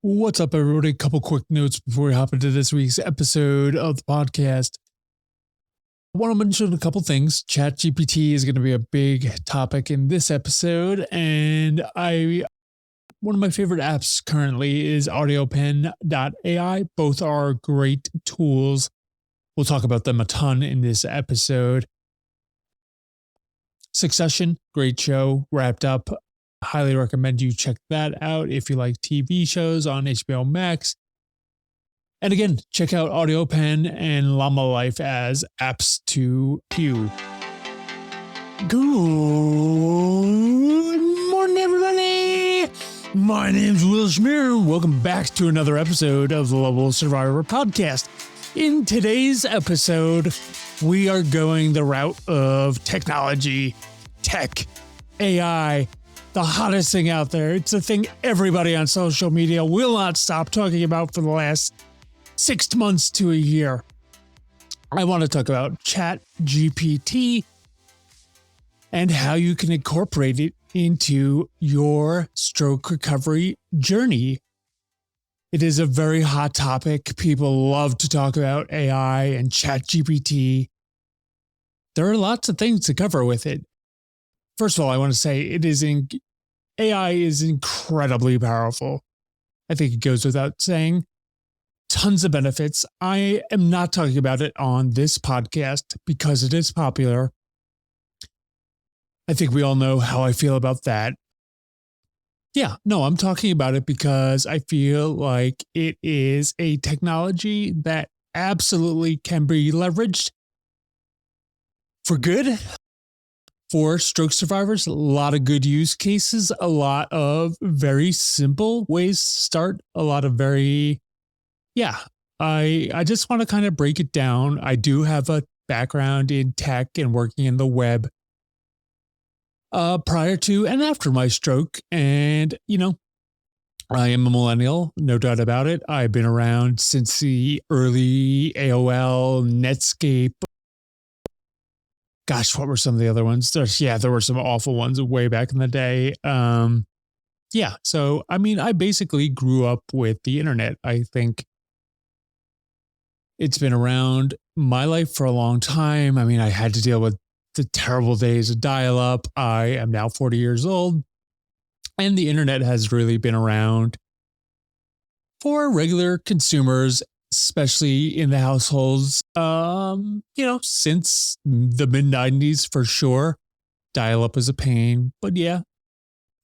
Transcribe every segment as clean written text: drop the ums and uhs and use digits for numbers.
What's up, everybody? A couple quick notes before we hop into this week's episode of the podcast. I want to mention a couple things. ChatGPT is going to be a big topic in this episode, and one of my favorite apps currently is Audiopen.ai. Both are great tools. We'll talk about them a ton in this episode. Succession, great show, wrapped up. Highly recommend you check that out if you like TV shows on HBO Max. And again, check out Audiopen and Llama Life as apps to you. Good morning, everybody. My name's Will Schmier. Welcome back to another episode of the Lovable Survivor podcast. In today's episode, we are going the route of technology, tech, AI, the hottest thing out there. It's a thing everybody on social media will not stop talking about for the last 6 months to a year. I want to talk about ChatGPT and how you can incorporate it into your stroke recovery journey. It is a very hot topic. People love to talk about AI and ChatGPT. There are lots of things to cover with it. First of all, I want to say AI is incredibly powerful. I think it goes without saying. Tons of benefits. I am not talking about it on this podcast because it is popular. I think we all know how I feel about that. Yeah, no, I'm talking about it because I feel like it is a technology that absolutely can be leveraged for good. For stroke survivors, a lot of good use cases, a lot of very simple ways to start, a lot of I just want to kind of break it down. I do have a background in tech and working in the web prior to and after my stroke. And, I am a millennial, no doubt about it. I've been around since the early AOL, Netscape. Gosh, what were some of the other ones? There were some awful ones way back in the day. So, I basically grew up with the internet. I think it's been around my life for a long time. I had to deal with the terrible days of dial-up. I am now 40 years old, and the internet has really been around for regular consumers, especially in the households, since the mid-90s for sure. Dial-up is a pain, but yeah.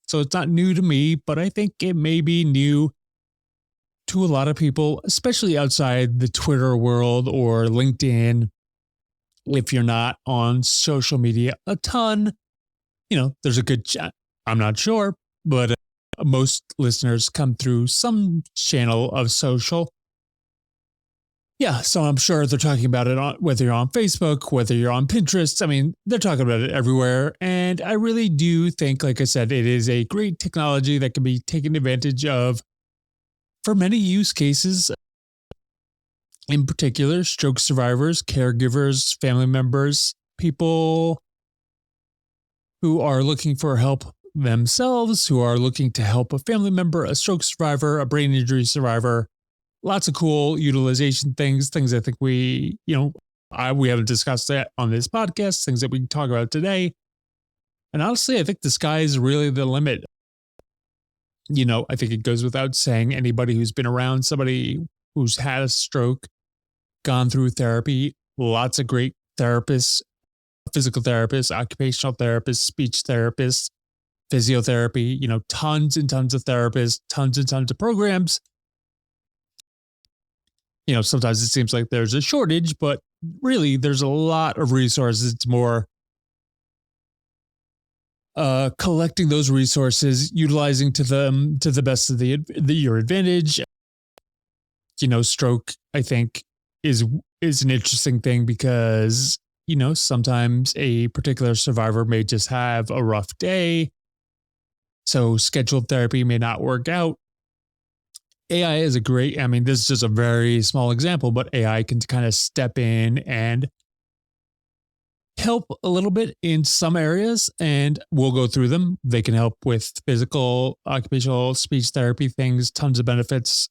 So it's not new to me, but I think it may be new to a lot of people, especially outside the Twitter world or LinkedIn. If you're not on social media a ton, there's a good chat. I'm not sure, but most listeners come through some channel of social. Yeah, so I'm sure they're talking about it whether you're on Facebook, whether you're on Pinterest. They're talking about it everywhere. And I really do think, like I said, it is a great technology that can be taken advantage of for many use cases. In particular, stroke survivors, caregivers, family members, people who are looking for help themselves, who are looking to help a family member, a stroke survivor, a brain injury survivor. Lots of cool utilization things I think we haven't discussed that on this podcast, things that we can talk about today. And honestly, I think the sky is really the limit. I think it goes without saying, anybody who's been around somebody who's had a stroke, gone through therapy, lots of great therapists, physical therapists, occupational therapists, speech therapists, physiotherapy, tons and tons of therapists, tons and tons of programs. Sometimes it seems like there's a shortage, but really there's a lot of resources. It's more collecting those resources, utilizing them to the best of your advantage. Stroke, I think, is an interesting thing because, sometimes a particular survivor may just have a rough day. So scheduled therapy may not work out. AI is this is just a very small example, but AI can kind of step in and help a little bit in some areas, and we'll go through them. They can help with physical, occupational, speech therapy things, tons of benefits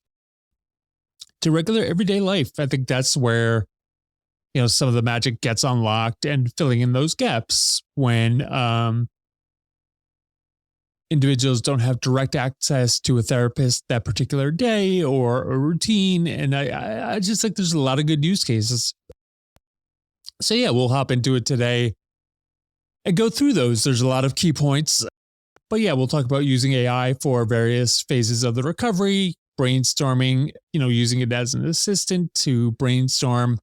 to regular everyday life. I think that's where, some of the magic gets unlocked, and filling in those gaps when individuals don't have direct access to a therapist that particular day or a routine. And I just think there's a lot of good use cases. So yeah, we'll hop into it today and go through those. There's a lot of key points, but yeah, we'll talk about using AI for various phases of the recovery, brainstorming, using it as an assistant to brainstorm.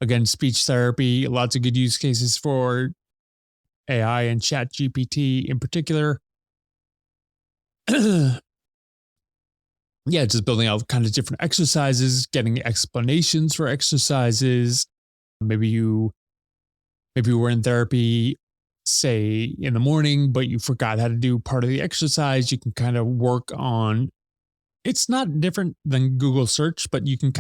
Again, speech therapy, lots of good use cases for AI and ChatGPT in particular. Yeah, just building out kind of different exercises, getting explanations for exercises. Maybe you were in therapy, say in the morning, but you forgot how to do part of the exercise. You can kind of work on, it's not different than Google search, but you could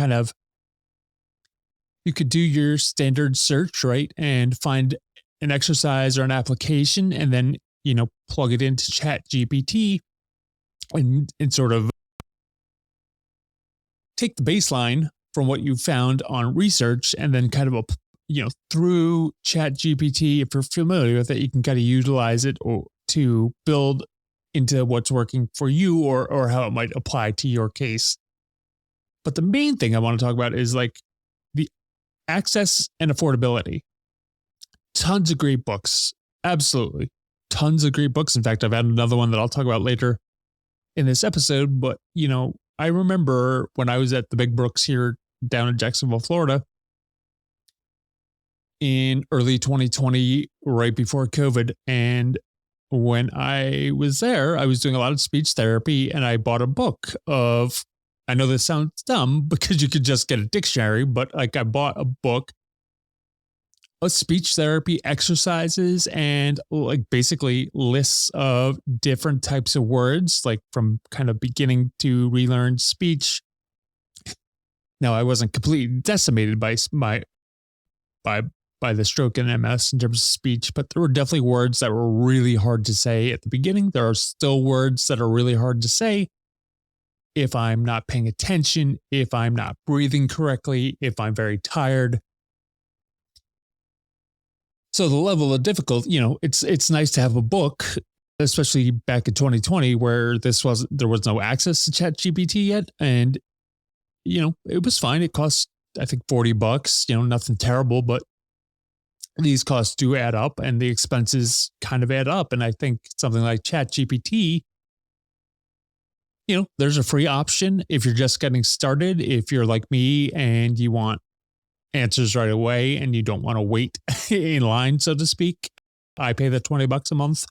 do your standard search, right? And find an exercise or an application and then, plug it into ChatGPT and sort of take the baseline from what you found on research and then kind of, through ChatGPT, if you're familiar with it, you can kind of utilize it to build into what's working for you or how it might apply to your case. But the main thing I want to talk about is like the access and affordability. Tons of great books. Absolutely. Tons of great books. In fact, I've had another one that I'll talk about later in this episode. But, I remember when I was at the Big Brooks here down in Jacksonville, Florida, in early 2020, right before COVID. And when I was there, I was doing a lot of speech therapy and I bought a book of, I know this sounds dumb because you could just get a dictionary, but like I bought a book of speech therapy exercises and like basically lists of different types of words, like from kind of beginning to relearn speech. Now, I wasn't completely decimated by the stroke and MS in terms of speech, but there were definitely words that were really hard to say at the beginning. There are still words that are really hard to say if I'm not paying attention, if I'm not breathing correctly, if I'm very tired. So the level of difficulty, it's nice to have a book, especially back in 2020 where there was no access to ChatGPT yet. And, it was fine. It cost, I think, $40, nothing terrible, but these costs do add up and the expenses kind of add up. And I think something like ChatGPT, there's a free option if you're just getting started. If you're like me and you want answers right away and you don't want to wait in line, so to speak, I pay the $20 a month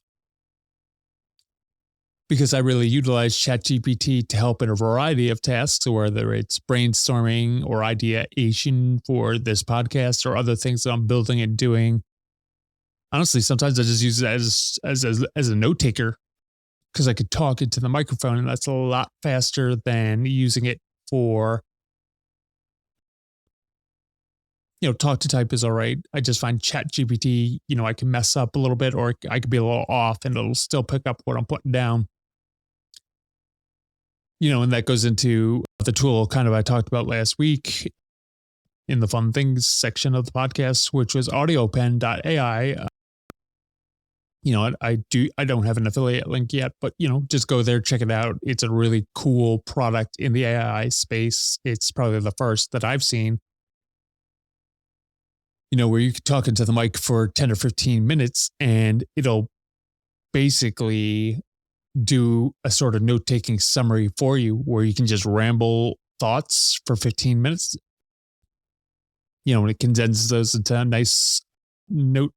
because I really utilize ChatGPT to help in a variety of tasks, whether it's brainstorming or ideation for this podcast or other things that I'm building and doing. Honestly, sometimes I just use it as a note taker because I could talk into the microphone and that's a lot faster than using it for, talk to type is all right. I just find ChatGPT, I can mess up a little bit or I could be a little off and it'll still pick up what I'm putting down. And that goes into the tool kind of I talked about last week in the fun things section of the podcast, which was Audiopen.ai. I don't have an affiliate link yet, but, just go there, check it out. It's a really cool product in the AI space. It's probably the first that I've seen, where you can talk into the mic for 10 or 15 minutes and it'll basically do a sort of note-taking summary for you where you can just ramble thoughts for 15 minutes. And it condenses those into a nice note,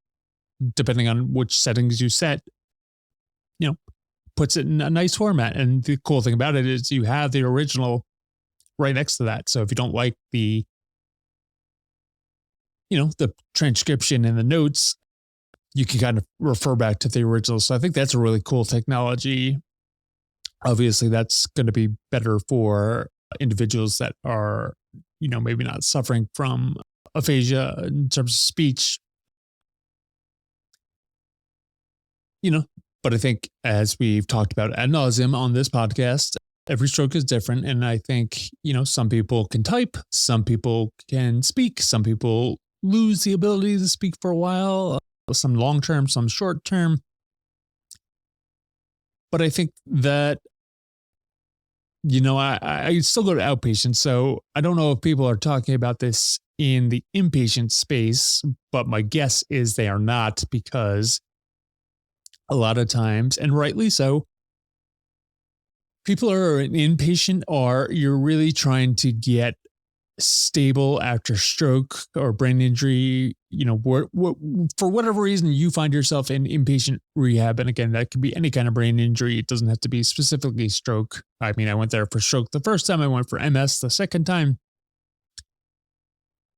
depending on which settings you set, puts it in a nice format. And the cool thing about it is you have the original right next to that. So if you don't like the transcription and the notes, you can kind of refer back to the original. So I think that's a really cool technology. Obviously, that's going to be better for individuals that are, maybe not suffering from aphasia in terms of speech. you know, but I think as we've talked about ad nauseum on this podcast, every stroke is different. And I think, some people can type, some people can speak, some people lose the ability to speak for a while, some long term, some short term. But I think that, I still go to outpatient. So I don't know if people are talking about this in the inpatient space, but my guess is they are not, because a lot of times, and rightly so, people are an inpatient, or you're really trying to get stable after stroke or brain injury, for whatever reason you find yourself in inpatient rehab. And again, that could be any kind of brain injury. It doesn't have to be specifically stroke. I mean, I went there for stroke the first time, I went for MS the second time.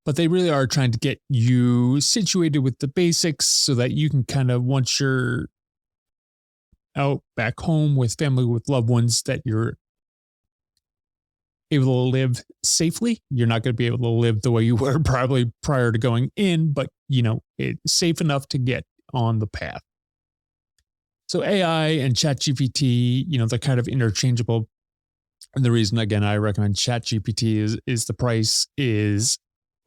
But they really are trying to get you situated with the basics so that you can kind of, once you're out back home with family, with loved ones, that you're able to live safely. You're not going to be able to live the way you were probably prior to going in, but it's safe enough to get on the path. So AI and ChatGPT, they're kind of interchangeable. And the reason, again, I recommend ChatGPT is the price is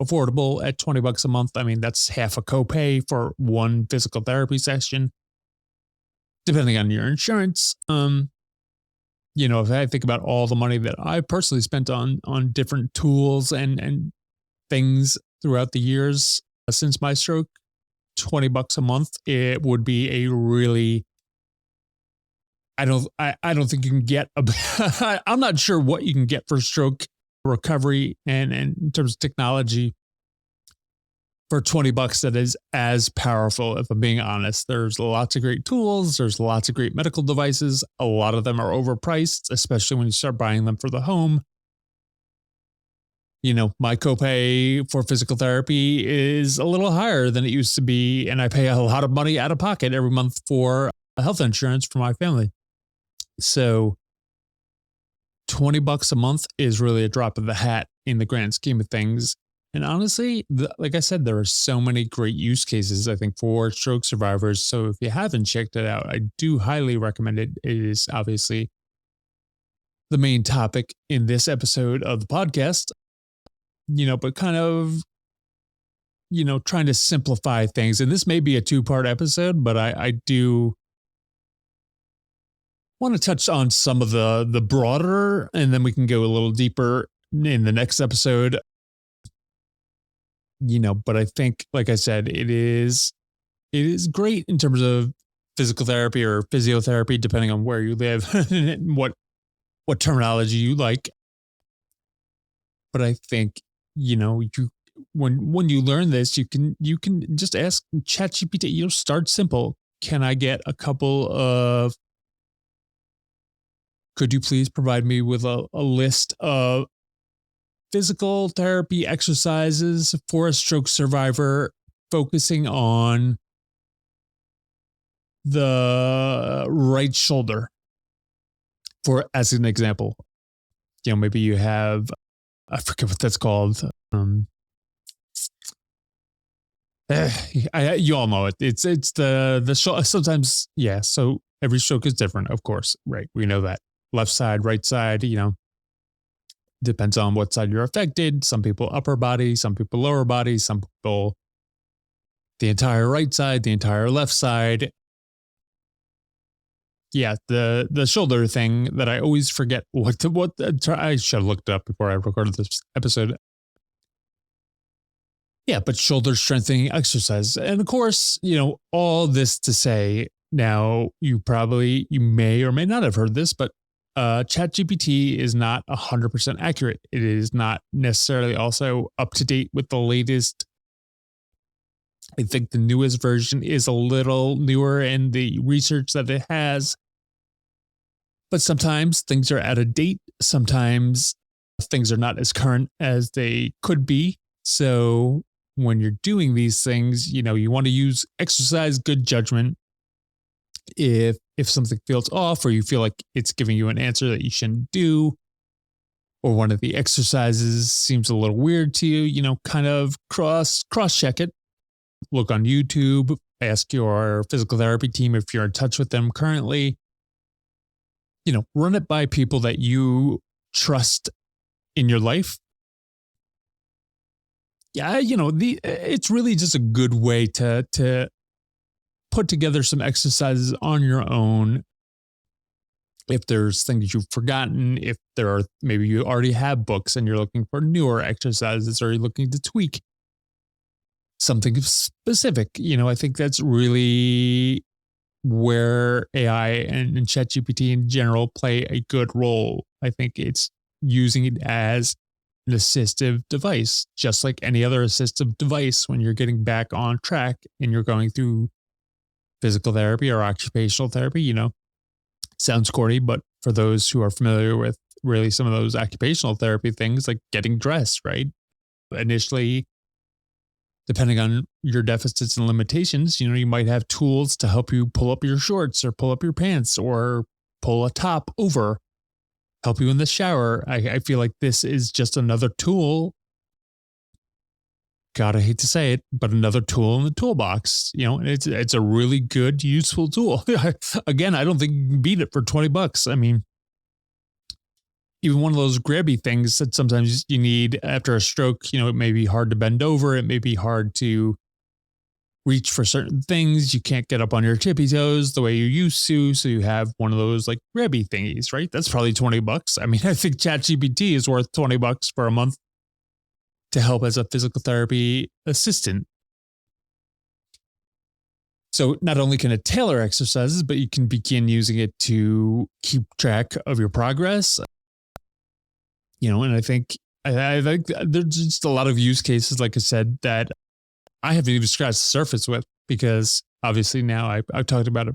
affordable at $20 a month. I mean, that's half a copay for one physical therapy session, depending on your insurance. If I think about all the money that I personally spent on different tools and things throughout the years since my stroke, $20 a month, it would be a really, I don't think you can get, I'm not sure what you can get for stroke recovery and in terms of technology for $20 that is as powerful. If I'm being honest, there's lots of great tools. There's lots of great medical devices. A lot of them are overpriced, especially when you start buying them for the home. My copay for physical therapy is a little higher than it used to be. And I pay a lot of money out of pocket every month for health insurance for my family. So $20 a month is really a drop of the hat in the grand scheme of things. And honestly, like I said, there are so many great use cases, I think, for stroke survivors. So if you haven't checked it out, I do highly recommend it. It is obviously the main topic in this episode of the podcast, but kind of, trying to simplify things. And this may be a 2-part episode, but I do want to touch on some of the broader, and then we can go a little deeper in the next episode. But I think, like I said, it is great in terms of physical therapy or physiotherapy, depending on where you live and what terminology you like. But I think, when you learn this, you can just ask ChatGPT, start simple. Can I get a couple of, could you please provide me with a list of physical therapy exercises for a stroke survivor, focusing on the right shoulder, for as an example. Maybe you have, I forget what that's called. You all know it. It's the shoulder. Sometimes, yeah. So every stroke is different, of course, right? We know that. Left side, right side, depends on what side you're affected. Some people upper body, some people lower body, some people the entire right side, the entire left side. Yeah, the shoulder thing that I always forget I should have looked up before I recorded this episode. Yeah, but shoulder strengthening exercise. And of course, all this to say, now you may or may not have heard this, but ChatGPT is not 100% accurate. It is not necessarily also up to date with the latest. I think the newest version is a little newer in the research that it has. But sometimes things are out of date. Sometimes things are not as current as they could be. So when you're doing these things, you want to exercise good judgment. If something feels off, or you feel like it's giving you an answer that you shouldn't do, or one of the exercises seems a little weird to you, kind of cross check it. Look on YouTube, ask your physical therapy team if you're in touch with them currently. Run it by people that you trust in your life. Yeah, it's really just a good way to put together some exercises on your own. If there's things you've forgotten, if there are, maybe you already have books and you're looking for newer exercises, or you're looking to tweak something specific, I think that's really where AI and ChatGPT in general play a good role. I think it's using it as an assistive device, just like any other assistive device when you're getting back on track and you're going through physical therapy or occupational therapy. Sounds corny, but for those who are familiar with really some of those occupational therapy things, like getting dressed, right? Initially, depending on your deficits and limitations, you might have tools to help you pull up your shorts or pull up your pants or pull a top over, help you in the shower. I feel like this is just another tool. God, I hate to say it, but another tool in the toolbox. It's a really good, useful tool. Again, I don't think you can beat it for $20. I mean, even one of those grabby things that sometimes you need after a stroke, it may be hard to bend over. It may be hard to reach for certain things. You can't get up on your tippy toes the way you used to. So you have one of those like grabby thingies, right? That's probably $20. I mean, I think ChatGPT is worth $20 for a month to help as a physical therapy assistant. So not only can it tailor exercises, but you can begin using it to keep track of your progress. And I think there's just a lot of use cases, like I said, that I haven't even scratched the surface with, because obviously now I've talked about a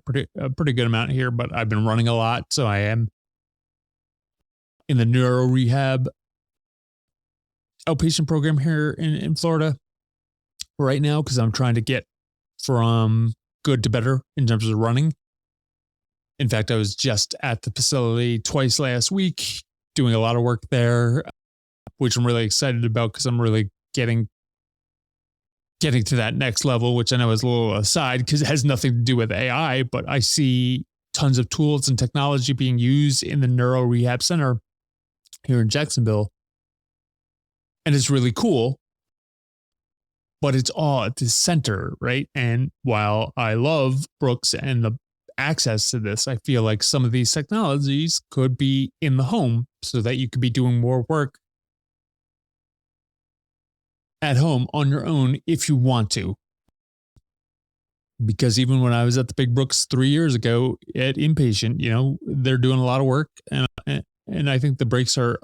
pretty good amount here, but I've been running a lot. So I am in the neuro rehab outpatient program here in Florida right now, because I'm trying to get from good to better in terms of running. In fact, I was just at the facility twice last week doing a lot of work there, which I'm really excited about, because I'm really getting to that next level, which I know is a little aside because it has nothing to do with AI, but I see tons of tools and technology being used in the neuro rehab center here in Jacksonville. And it's really cool, but it's all at the center, right? And while I love Brooks and the access to this, I feel like some of these technologies could be in the home so that you could be doing more work at home on your own if you want to. Because even when I was at the Big Brooks 3 years ago at inpatient, they're doing a lot of work, and I think the breaks are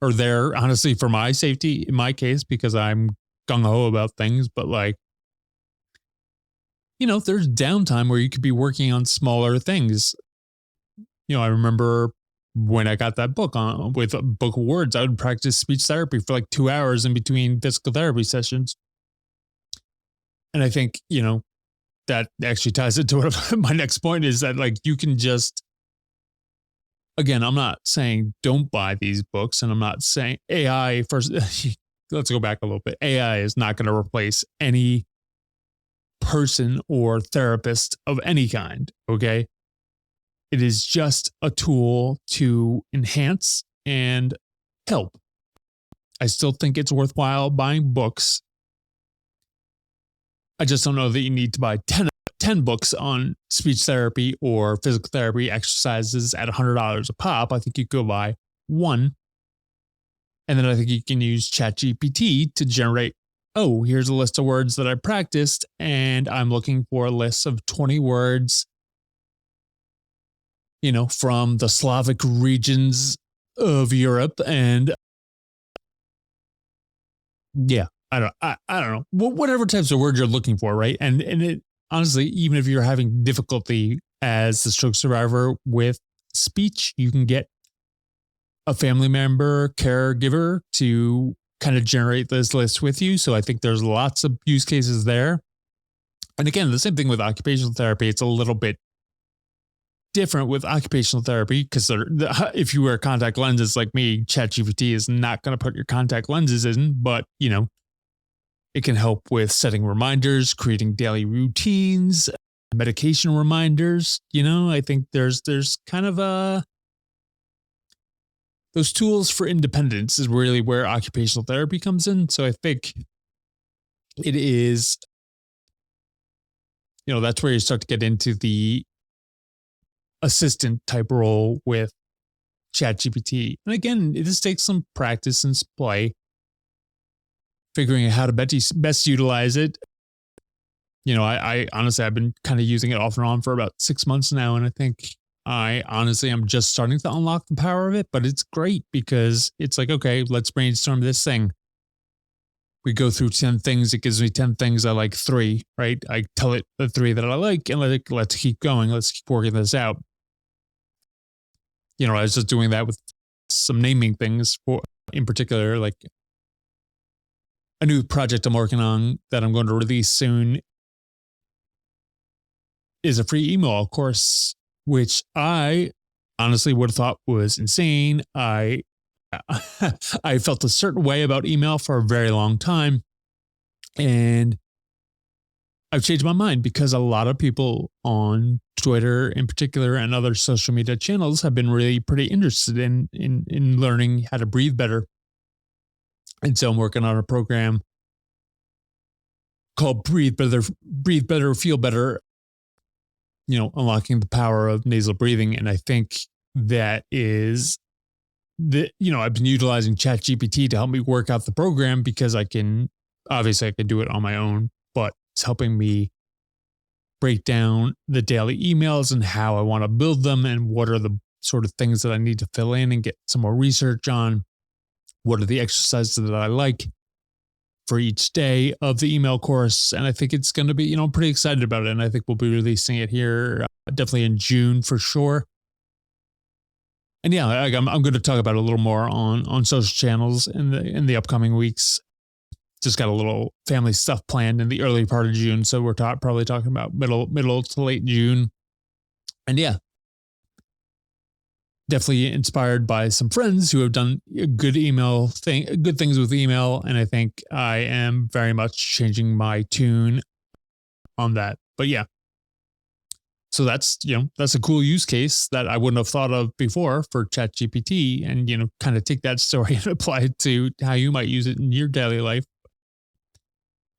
there, honestly, for my safety in my case, because I'm gung ho about things. But there's downtime where you could be working on smaller things. I remember when I got that book with a book of words, I would practice speech therapy for like 2 hours in between physical therapy sessions. And I think, that actually ties into what my next point is, that like you can just, again, I'm not saying don't buy these books, and I'm not saying AI first. Let's go back a little bit. AI is not going to replace any person or therapist of any kind. Okay. It is just a tool to enhance and help. I still think it's worthwhile buying books. I just don't know that you need to buy 10 books on speech therapy or physical therapy exercises at $100 a pop. I think you could buy one. And then I think you can use ChatGPT to generate, here's a list of words that I practiced, and I'm looking for a list of 20 words, from the Slavic regions of Europe. And yeah, I don't know, whatever types of words you're looking for, right? And it, honestly, even if you're having difficulty as a stroke survivor with speech, you can get a family member, caregiver to kind of generate this list with you. So I think there's lots of use cases there. And again, the same thing with occupational therapy. It's a little bit different with occupational therapy, because if you wear contact lenses like me, ChatGPT is not going to put your contact lenses in, but It can help with setting reminders, creating daily routines, medication reminders. I think there's kind of those tools for independence is really where occupational therapy comes in. So I think it is, that's where you start to get into the assistant type role with ChatGPT. And again, this takes some practice and play, figuring out how to best utilize it. I honestly, I've been kind of using it off and on for about 6 months now. And I think I honestly am just starting to unlock the power of it, but it's great because it's like, okay, let's brainstorm this thing. We go through 10 things. It gives me 10 things. I like 3, right? I tell it the 3 that I like and let's keep going. Let's keep working this out. I was just doing that with some naming things in particular, like a new project I'm working on that I'm going to release soon is a free email course, which I honestly would have thought was insane. I felt a certain way about email for a very long time. And I've changed my mind because a lot of people on Twitter in particular and other social media channels have been really pretty interested in learning how to breathe better. And so I'm working on a program called Breathe Better, Feel Better, unlocking the power of nasal breathing. And I think that is I've been utilizing ChatGPT to help me work out the program because I can do it on my own, but it's helping me break down the daily emails and how I want to build them and what are the sort of things that I need to fill in and get some more research on. What are the exercises that I like for each day of the email course? And I think it's going to be, I'm pretty excited about it. And I think we'll be releasing it here definitely in June for sure. And yeah, I'm going to talk about it a little more on social channels in the upcoming weeks. Just got a little family stuff planned in the early part of June. So we're probably talking about middle to late June. And yeah, definitely inspired by some friends who have done good things with email. And I think I am very much changing my tune on that. But yeah, so that's a cool use case that I wouldn't have thought of before for ChatGPT, and, kind of take that story and apply it to how you might use it in your daily life.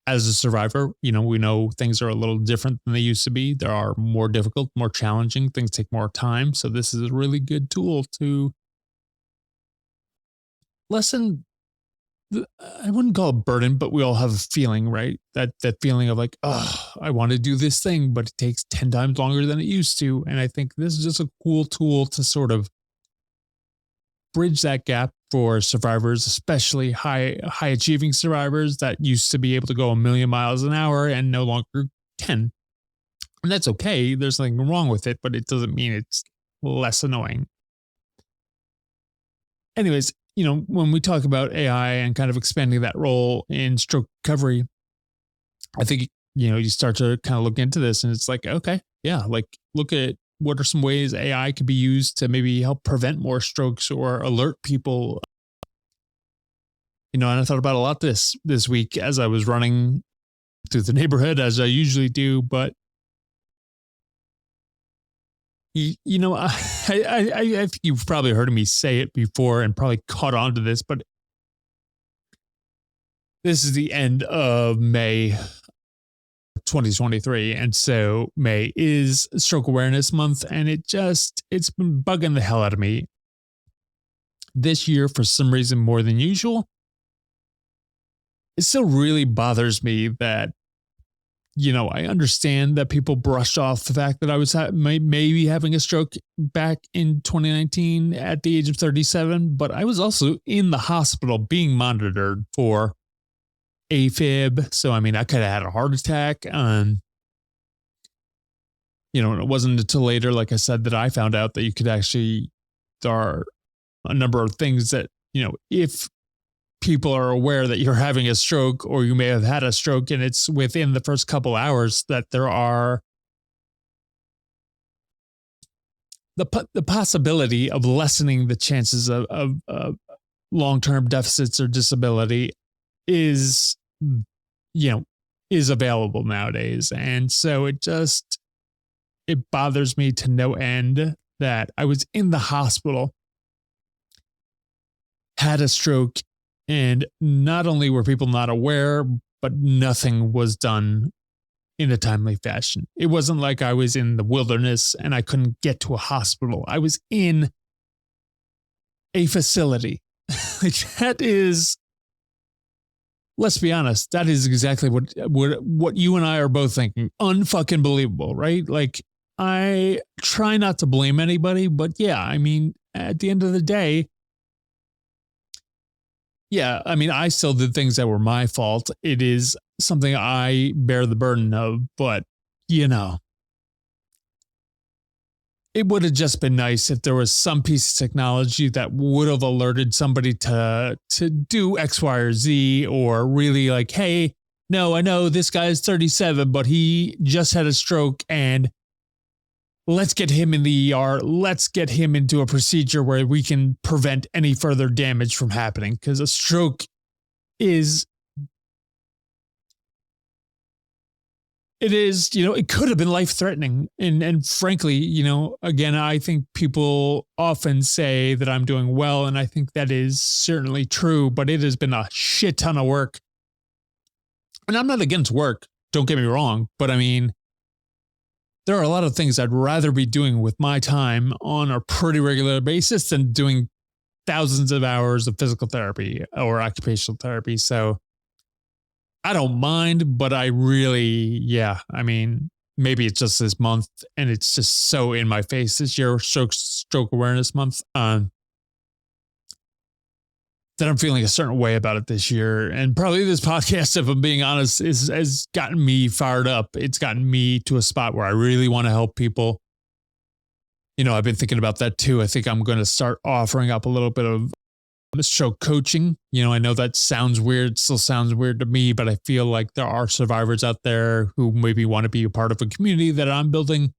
As a survivor, we know things are a little different than they used to be. There are more difficult, more challenging things, take more time. So this is a really good tool to lessen. I wouldn't call it burden, but we all have a feeling, right? That feeling of like, oh, I want to do this thing, but it takes 10 times longer than it used to. And I think this is just a cool tool to sort of bridge that gap for survivors, especially high achieving survivors that used to be able to go 1,000,000 miles an hour and no longer can. And that's okay. There's nothing wrong with it, but it doesn't mean it's less annoying. Anyways, when we talk about AI and kind of expanding that role in stroke recovery, I think, you start to kind of look into this and it's like, okay, yeah, like look at what are some ways AI could be used to maybe help prevent more strokes or alert people. And I thought about a lot this week as I was running through the neighborhood as I usually do, but I think you've probably heard me say it before and probably caught on to this, but this is the end of May 2023. And so May is Stroke Awareness Month, and it's been bugging the hell out of me this year for some reason more than usual. It still really bothers me that, I understand that people brushed off the fact that I was maybe having a stroke back in 2019 at the age of 37, but I was also in the hospital being monitored for AFib. So, I could have had a heart attack. And it wasn't until later, like I said, that I found out that there are a number of things that, if people are aware that you're having a stroke or you may have had a stroke and it's within the first couple hours, that there are the possibility of lessening the chances of long-term deficits or disability is is available nowadays. And so it bothers me to no end that I was in the hospital, had a stroke, and not only were people not aware, but nothing was done in a timely fashion. It wasn't like I was in the wilderness and I couldn't get to a hospital. I was in a facility. That is, let's be honest, that is exactly what you and I are both thinking. Unfucking believable, right? Like, I try not to blame anybody, but yeah, I mean, at the end of the day, yeah, I mean, I still did things that were my fault. It is something I bear the burden of, but it would have just been nice if there was some piece of technology that would have alerted somebody to do X, Y, or Z, or really like, hey, no, I know this guy is 37, but he just had a stroke, and let's get him in the ER. Let's get him into a procedure where we can prevent any further damage from happening. Because a stroke it could have been life threatening. And frankly, again, I think people often say that I'm doing well. And I think that is certainly true, but it has been a shit ton of work. And I'm not against work. Don't get me wrong. But I mean, there are a lot of things I'd rather be doing with my time on a pretty regular basis than doing thousands of hours of physical therapy or occupational therapy. So I don't mind, but I really, I mean, maybe it's just this month and it's just so in my face this year, stroke awareness month, that I'm feeling a certain way about it this year. And probably this podcast, if I'm being honest, has gotten me fired up. It's gotten me to a spot where I really want to help people. I've been thinking about that too. I think I'm going to start offering up a little bit of stroke coaching. I know that sounds weird, still sounds weird to me, but I feel like there are survivors out there who maybe want to be a part of a community that I'm building,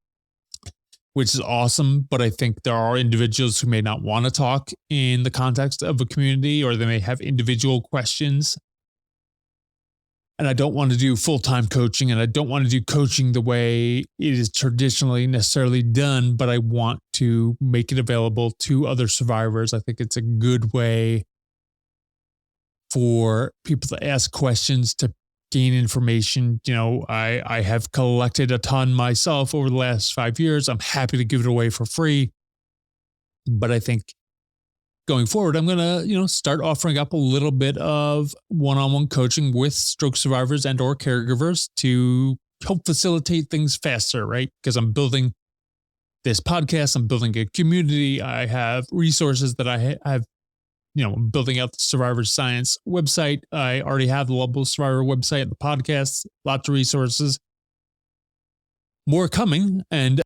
which is awesome. But I think there are individuals who may not want to talk in the context of a community, or they may have individual questions. And I don't want to do full-time coaching, and I don't want to do coaching the way it is traditionally necessarily done, but I want to make it available to other survivors. I think it's a good way for people to ask questions, to gain information. I have collected a ton myself over the last 5 years. I'm happy to give it away for free. But I think going forward, I'm going to, start offering up a little bit of one-on-one coaching with stroke survivors and or caregivers to help facilitate things faster, right? Because I'm building this podcast, I'm building a community. I have resources that I have. I'm building out the Survivor Science website. I already have the Lovable Survivor website, the podcast, lots of resources. More coming. And,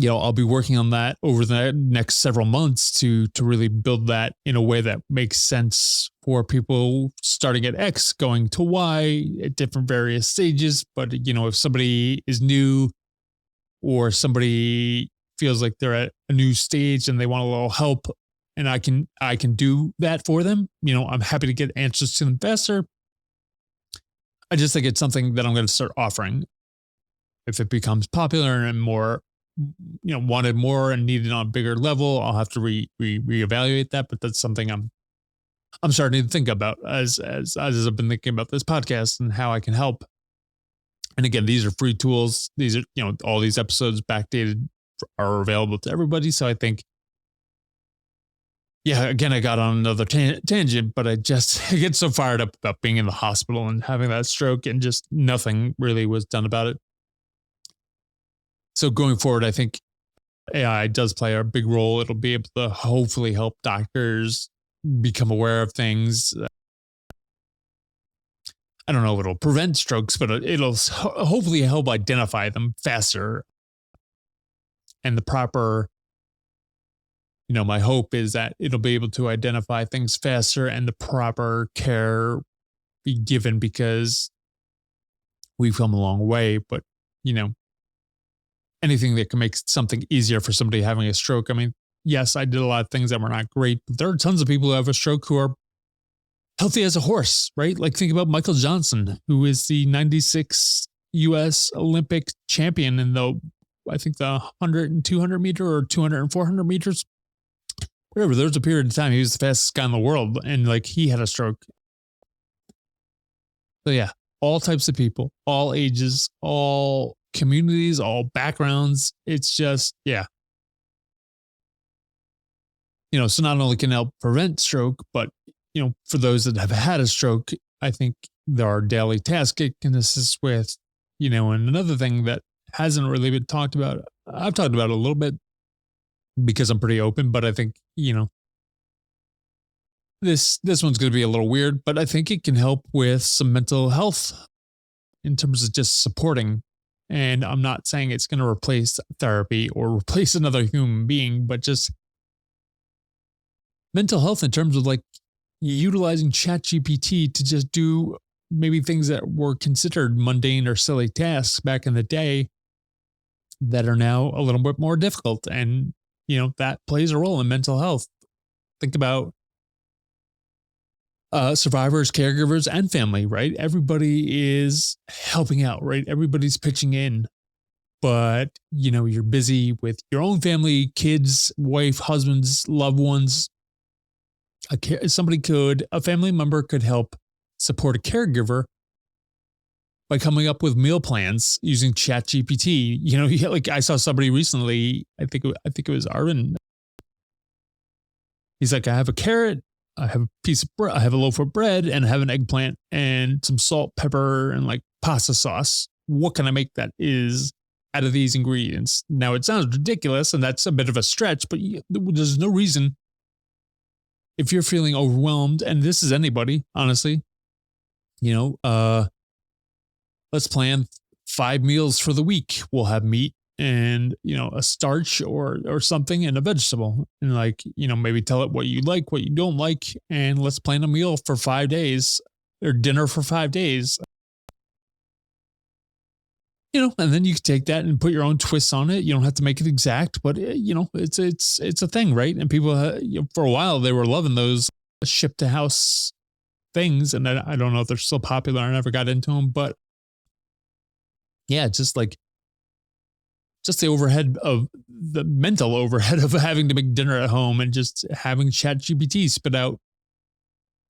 I'll be working on that over the next several months to really build that in a way that makes sense for people starting at X, going to Y at different various stages. But, if somebody is new or somebody feels like they're at a new stage and they want a little help, and I can do that for them, I'm happy to get answers to them faster. I just think it's something that I'm going to start offering. If it becomes popular and more, wanted more and needed on a bigger level, I'll have to reevaluate that. But that's something I'm starting to think about as I've been thinking about this podcast and how I can help. And again, these are free tools. These are, all these episodes backdated are available to everybody. So I think, again, I got on another tangent, but I get so fired up about being in the hospital and having that stroke, and just nothing really was done about it. So going forward, I think AI does play a big role. It'll be able to hopefully help doctors become aware of things. I don't know if it'll prevent strokes, but it'll hopefully help identify them faster. And the proper, my hope is that it'll be able to identify things faster and the proper care be given, because we've come a long way. But, anything that can make something easier for somebody having a stroke. I mean, yes, I did a lot of things that were not great, but there are tons of people who have a stroke who are healthy as a horse, right? Like think about Michael Johnson, who is the 96 US Olympic champion in I think the 100 and 200 meter or 200 and 400 meters, whatever. There was a period of time he was the fastest guy in the world and like he had a stroke. So yeah, all types of people, all ages, all communities, all backgrounds. It's just, yeah. So not only can it help prevent stroke, but, for those that have had a stroke, I think there are daily tasks it can assist with, and another thing that hasn't really been talked about, I've talked about it a little bit because I'm pretty open, but I think, this one's going to be a little weird, but I think it can help with some mental health in terms of just supporting. And I'm not saying it's going to replace therapy or replace another human being, but just mental health in terms of like utilizing ChatGPT to just do maybe things that were considered mundane or silly tasks back in the day that are now a little bit more difficult. And, that plays a role in mental health. Think about survivors, caregivers, and family, right? Everybody is helping out, right? Everybody's pitching in. But, you're busy with your own family, kids, wife, husbands, loved ones. A family member could help support a caregiver by coming up with meal plans using ChatGPT. Like I saw somebody recently, I think it was Arvin. He's like, I have a carrot, I have a piece of bread, I have a loaf of bread, and I have an eggplant and some salt, pepper, and like pasta sauce. What can I make that is out of these ingredients? Now it sounds ridiculous, and that's a bit of a stretch, but there's no reason. If you're feeling overwhelmed, and this is anybody, honestly, let's plan 5 meals for the week. We'll have meat and, a starch or something and a vegetable. And like, maybe tell it what you like, what you don't like. And let's plan a meal for 5 days or dinner for 5 days. And then you can take that and put your own twists on it. You don't have to make it exact, but it's a thing, right? And people, for a while, they were loving those ship to house things. And I don't know if they're still popular. I never got into them, but yeah, just the mental overhead of having to make dinner at home and just having ChatGPT spit out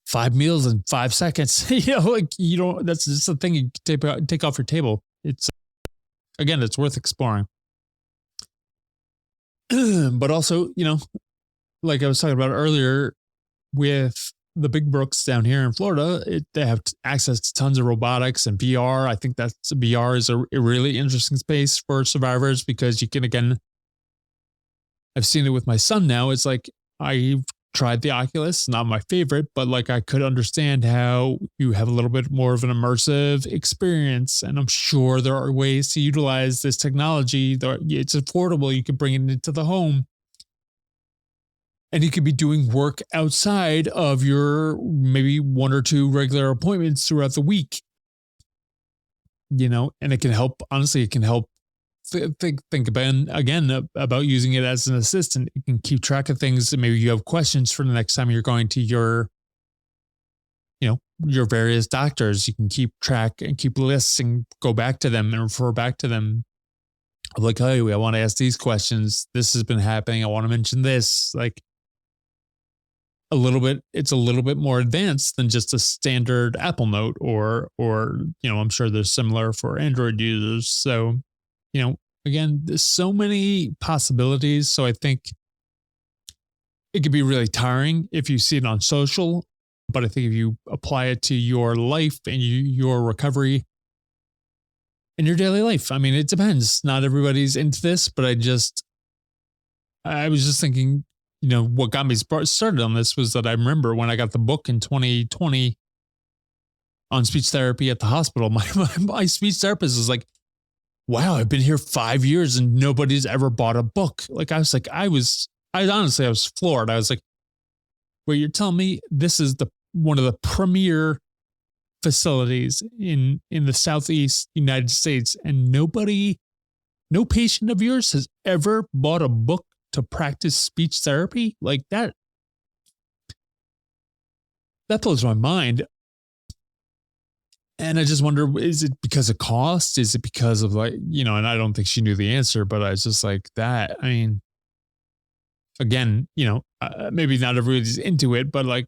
5 meals in 5 seconds. That's just a thing you take off your table. Again, it's worth exploring. But also, like I was talking about earlier with the big brooks down here in Florida, they have access to tons of robotics and VR. I think VR is a really interesting space for survivors because you can, again, I've seen it with my son now. It's like I've tried the Oculus, not my favorite, but like I could understand how you have a little bit more of an immersive experience. And I'm sure there are ways to utilize this technology. It's affordable. You can bring it into the home. And you could be doing work outside of your maybe 1 or 2 regular appointments throughout the week. And it can help. Honestly, it can help think about using it as an assistant. You can keep track of things. Maybe you have questions for the next time you're going to your various doctors. You can keep track and keep lists and go back to them and refer back to them. I'm like, hey, I want to ask these questions. This has been happening. I want to mention this. Like it's a little bit more advanced than just a standard Apple Note or I'm sure there's similar for Android users. So, again, there's so many possibilities. So I think it could be really tiring if you see it on social, but I think if you apply it to your life and your recovery and your daily life, I mean, it depends. Not everybody's into this, but I was just thinking, what got me started on this was that I remember when I got the book in 2020 on speech therapy at the hospital, my speech therapist was like, wow, I've been here 5 years and nobody's ever bought a book. Like, I was floored. I was like, wait, you're telling me this is one of the premier facilities in the Southeast United States and no patient of yours has ever bought a book to practice speech therapy? Like that that blows my mind. And I just wonder, is it because of cost? Is it because of and I don't think she knew the answer, but I was just like that. I mean, again, maybe not everybody's into it, but and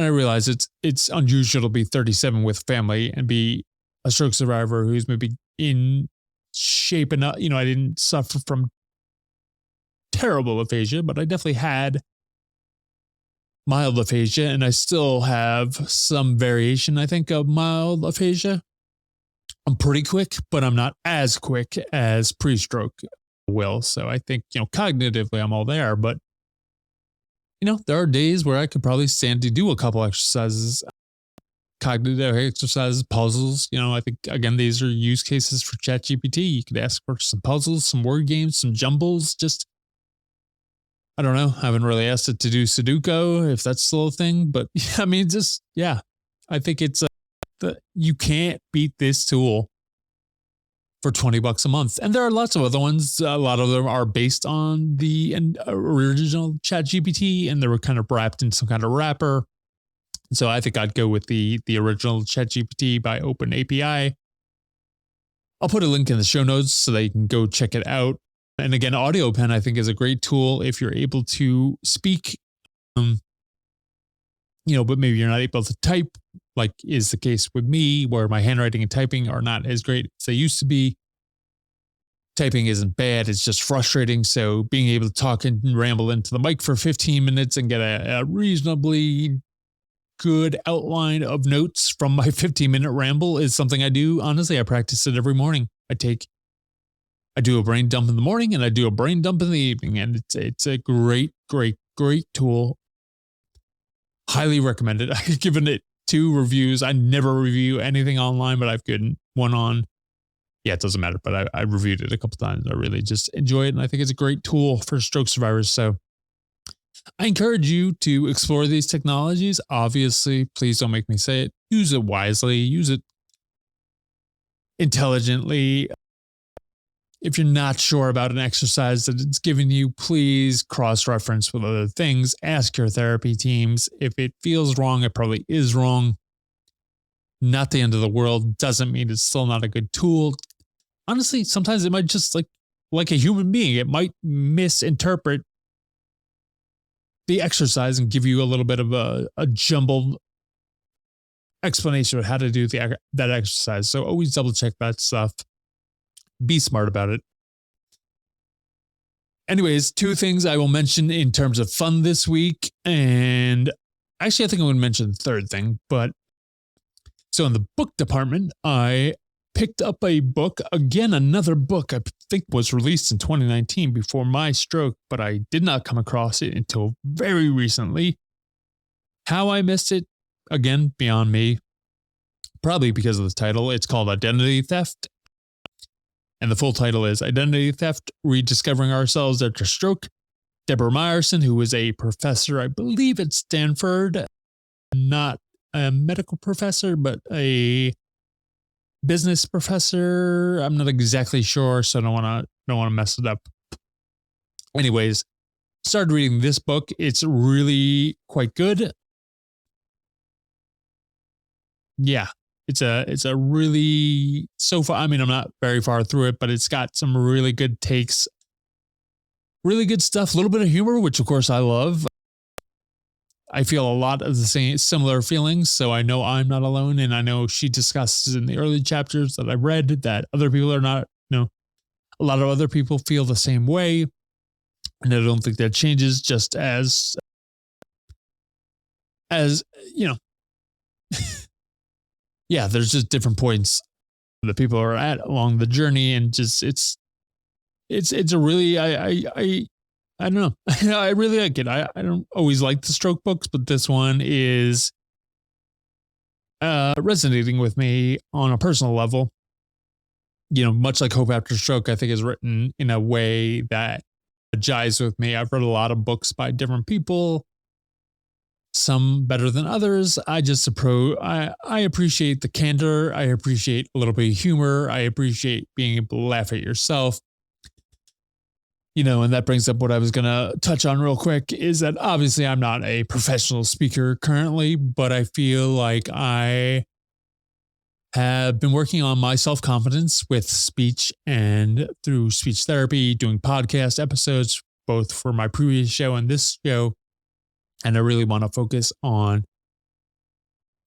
I realize it's unusual to be 37 with family and be a stroke survivor who's maybe in shape enough. I didn't suffer from terrible aphasia, but I definitely had mild aphasia, and I still have some variation, I think, of mild aphasia. I'm pretty quick, but I'm not as quick as pre-stroke will. So I think, cognitively I'm all there, but there are days where I could probably stand to do a couple exercises, cognitive exercises, puzzles. I think, again, these are use cases for ChatGPT. You could ask for some puzzles, some word games, some jumbles, just, I don't know. I haven't really asked it to do Sudoku, if that's still a thing, but I mean, I think it's you can't beat this tool for $20 a month. And there are lots of other ones. A lot of them are based on the original ChatGPT, and they were kind of wrapped in some kind of wrapper. So I think I'd go with the original ChatGPT by OpenAPI. I'll put a link in the show notes so that you can go check it out. And again, Audiopen, I think, is a great tool if you're able to speak, but maybe you're not able to type, like is the case with me, where my handwriting and typing are not as great as they used to be. Typing isn't bad, it's just frustrating. So being able to talk and ramble into the mic for 15 minutes and get a reasonably good outline of notes from my 15-minute ramble is something I do. Honestly, I practice it every morning. I do a brain dump in the morning and I do a brain dump in the evening, and it's a great, great, great tool. Highly recommend it. I've given it 2 reviews. I never review anything online, but I've given one on. Yeah, it doesn't matter, but I reviewed it a couple times. I really just enjoy it, and I think it's a great tool for stroke survivors. So I encourage you to explore these technologies. Obviously, please don't make me say it. Use it wisely. Use it intelligently. If you're not sure about an exercise that it's giving you, please cross-reference with other things. Ask your therapy teams. If it feels wrong, it probably is wrong. Not the end of the world. Doesn't mean it's still not a good tool. Honestly, sometimes it might just like a human being, it might misinterpret the exercise and give you a little bit of a jumbled explanation of how to do that exercise. So always double check that stuff. Be smart about it. Anyways, 2 things I will mention in terms of fun this week. And actually, I think I'm going to mention the 3rd thing. But so in the book department, I picked up a book. Again, another book I think was released in 2019 before my stroke, but I did not come across it until very recently. How I missed it, again, beyond me. Probably because of the title. It's called Identity Theft. And the full title is Identity Theft, Rediscovering Ourselves After Stroke. Deborah Meyerson, who is a professor, I believe at Stanford, not a medical professor, but a business professor. I'm not exactly sure, so I don't want to mess it up. Anyways, started reading this book. It's really quite good. Yeah. It's a really, so far, I mean, I'm not very far through it, but it's got some really good takes, really good stuff, a little bit of humor, which of course I love. I feel a lot of the similar feelings, so I know I'm not alone, and I know she discusses in the early chapters that I read that other people are not, a lot of other people feel the same way, and I don't think that changes just as yeah, there's just different points that people are at along the journey, and just it's a really I don't know. I really like it. I don't always like the stroke books, but this one is resonating with me on a personal level. Much like Hope After Stroke, I think is written in a way that jives with me. I've read a lot of books by different people, some better than others. I appreciate the candor. I appreciate a little bit of humor. I appreciate being able to laugh at yourself. And that brings up what I was going to touch on real quick is that obviously I'm not a professional speaker currently, but I feel like I have been working on my self-confidence with speech and through speech therapy, doing podcast episodes, both for my previous show and this show. And I really want to focus on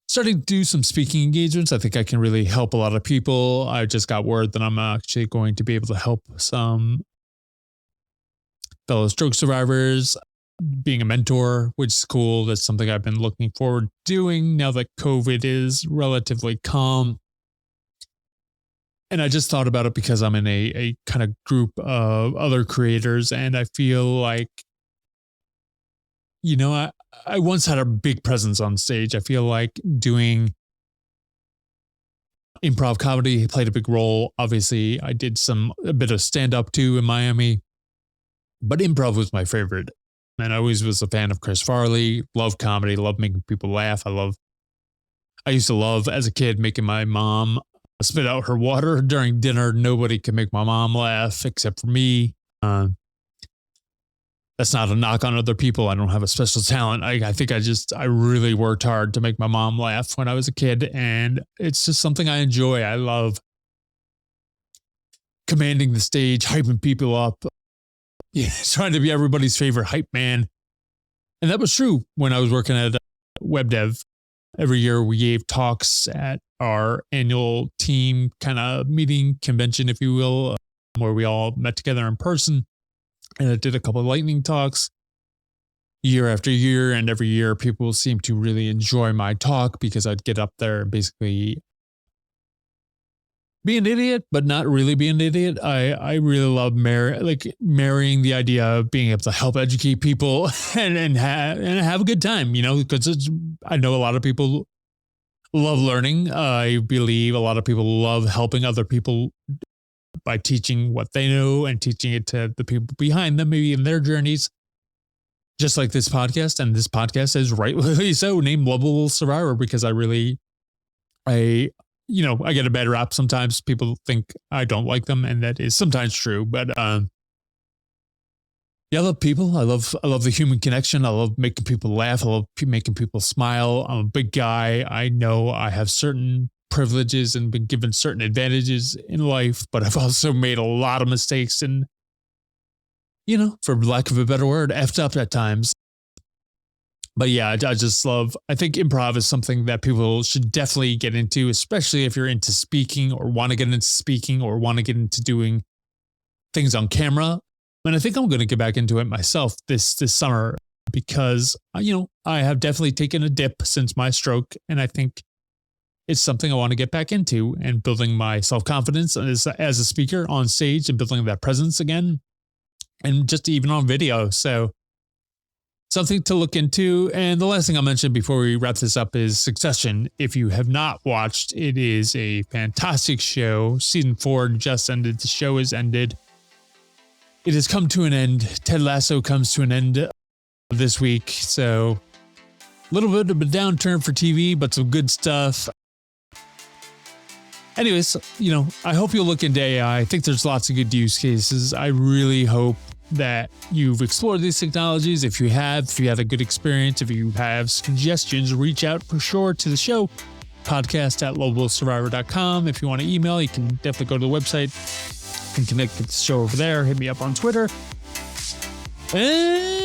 starting to do some speaking engagements. I think I can really help a lot of people. I just got word that I'm actually going to be able to help some fellow stroke survivors, being a mentor, which is cool. That's something I've been looking forward to doing now that COVID is relatively calm. And I just thought about it because I'm in a kind of group of other creators, and I feel like, I once had a big presence on stage. I feel like doing improv comedy played a big role. Obviously, I did a bit of stand-up too in Miami, but improv was my favorite. And I always was a fan of Chris Farley, love comedy, love making people laugh. I used to love as a kid making my mom spit out her water during dinner. Nobody could make my mom laugh except for me. That's not a knock on other people. I don't have a special talent. I think I really worked hard to make my mom laugh when I was a kid. And it's just something I enjoy. I love commanding the stage, hyping people up, trying to be everybody's favorite hype man. And that was true when I was working at web dev. Every year we gave talks at our annual team kind of meeting convention, if you will, where we all met together in person. And I did a couple of lightning talks year after year. And every year people seem to really enjoy my talk because I'd get up there and basically be an idiot, but not really be an idiot. I really love marrying the idea of being able to help educate people and have a good time, because I know a lot of people love learning. I believe a lot of people love helping other people by teaching what they know and teaching it to the people behind them, maybe in their journeys. Just like this podcast. And this podcast is rightly so named Lovable Survivor because I get a bad rap sometimes. People think I don't like them, and that is sometimes true. But I love people. I love the human connection. I love making people laugh. I love making people smile. I'm a big guy. I know I have certain privileges and been given certain advantages in life, but I've also made a lot of mistakes and, for lack of a better word, effed up at times. But yeah, I think improv is something that people should definitely get into, especially if you're into speaking or want to get into speaking or want to get into doing things on camera. And I think I'm going to get back into it myself this summer because, I have definitely taken a dip since my stroke. And I think it's something I want to get back into and building my self-confidence as a speaker on stage and building that presence again and just even on video. So something to look into. And the last thing I'll mention before we wrap this up is Succession. If you have not watched, it is a fantastic show. Season 4 just ended. The show is ended. It has come to an end. Ted Lasso comes to an end this week. So a little bit of a downturn for TV, but some good stuff. Anyways, I hope you'll look into AI. I think there's lots of good use cases. I really hope that you've explored these technologies. If you had a good experience, if you have suggestions, reach out for sure to the show, podcast@lovablesurvivor.com. If you want to email, you can definitely go to the website and connect with the show over there. Hit me up on Twitter. And